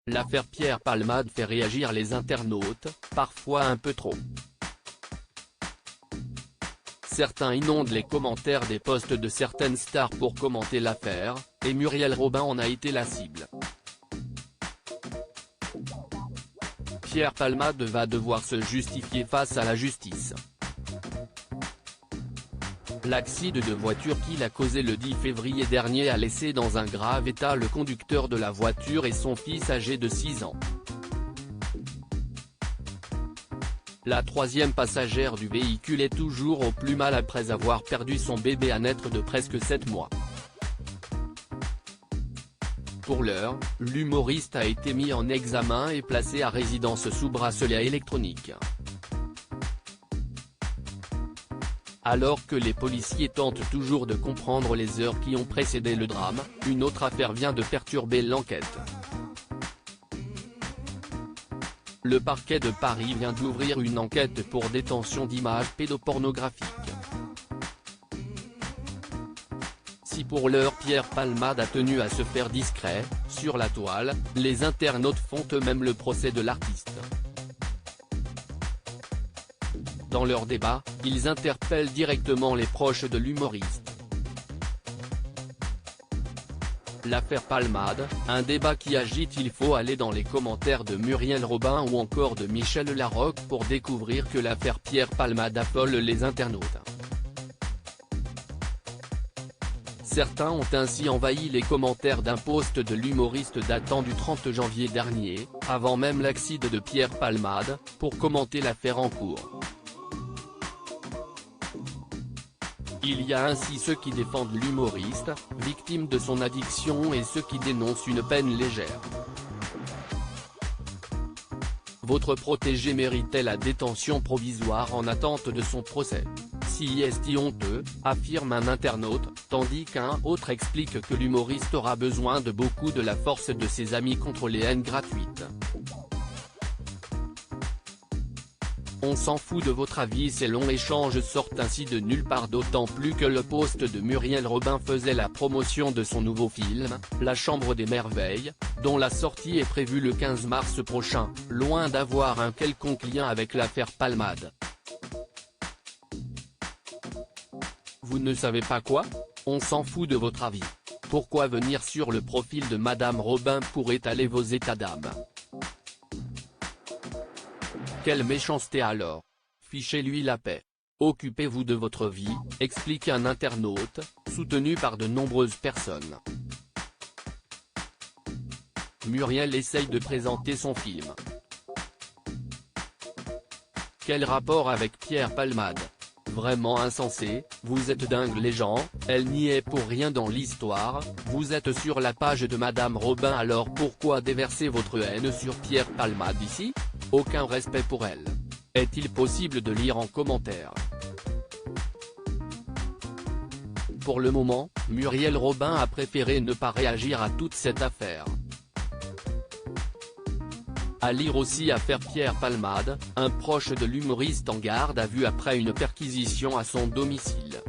L'affaire Pierre Palmade fait réagir les internautes, parfois un peu trop. Certains inondent les commentaires des posts de certaines stars pour commenter l'affaire, et Muriel Robin en a été la cible. Pierre Palmade va devoir se justifier face à la justice. L'accident de voiture qu'il a causé le 10 février dernier a laissé dans un grave état le conducteur de la voiture et son fils âgé de 6 ans. La troisième passagère du véhicule est toujours au plus mal après avoir perdu son bébé à naître de presque 7 mois. Pour l'heure, l'humoriste a été mis en examen et placé à résidence sous bracelet électronique. Alors que les policiers tentent toujours de comprendre les heures qui ont précédé le drame, une autre affaire vient de perturber l'enquête. Le parquet de Paris vient d'ouvrir une enquête pour détention d'images pédopornographiques. Si pour l'heure Pierre Palmade a tenu à se faire discret, sur la toile, les internautes font eux-mêmes le procès de l'artiste. Dans leur débat, ils interpellent directement les proches de l'humoriste. L'affaire Palmade, un débat qui agite. Il faut aller dans les commentaires de Muriel Robin ou encore de Michel Larocque pour découvrir que l'affaire Pierre Palmade affole les internautes. Certains ont ainsi envahi les commentaires d'un post de l'humoriste datant du 30 janvier dernier, avant même l'accident de Pierre Palmade, pour commenter l'affaire en cours. Il y a ainsi ceux qui défendent l'humoriste, victime de son addiction, et ceux qui dénoncent une peine légère. Votre protégé méritait la détention provisoire en attente de son procès. Si est honteux, affirme un internaute, tandis qu'un autre explique que l'humoriste aura besoin de beaucoup de la force de ses amis contre les haines gratuites. On s'en fout de votre avis. Ces longs échanges sortent ainsi de nulle part, d'autant plus que le post de Muriel Robin faisait la promotion de son nouveau film, La Chambre des Merveilles, dont la sortie est prévue le 15 mars prochain, loin d'avoir un quelconque lien avec l'affaire Palmade. Vous ne savez pas quoi? On s'en fout de votre avis. Pourquoi venir sur le profil de Madame Robin pour étaler vos états d'âme? Quelle méchanceté alors! Fichez-lui la paix. Occupez-vous de votre vie, explique un internaute, soutenu par de nombreuses personnes. Muriel essaye de présenter son film. Quel rapport avec Pierre Palmade? Vraiment insensé, vous êtes dingues les gens, elle n'y est pour rien dans l'histoire, vous êtes sur la page de Madame Robin, alors pourquoi déverser votre haine sur Pierre Palmade ici? Aucun respect pour elle. Est-il possible de lire en commentaire? Pour le moment, Muriel Robin a préféré ne pas réagir à toute cette affaire. À lire aussi affaire Pierre Palmade, un proche de l'humoriste en garde à vue après une perquisition à son domicile.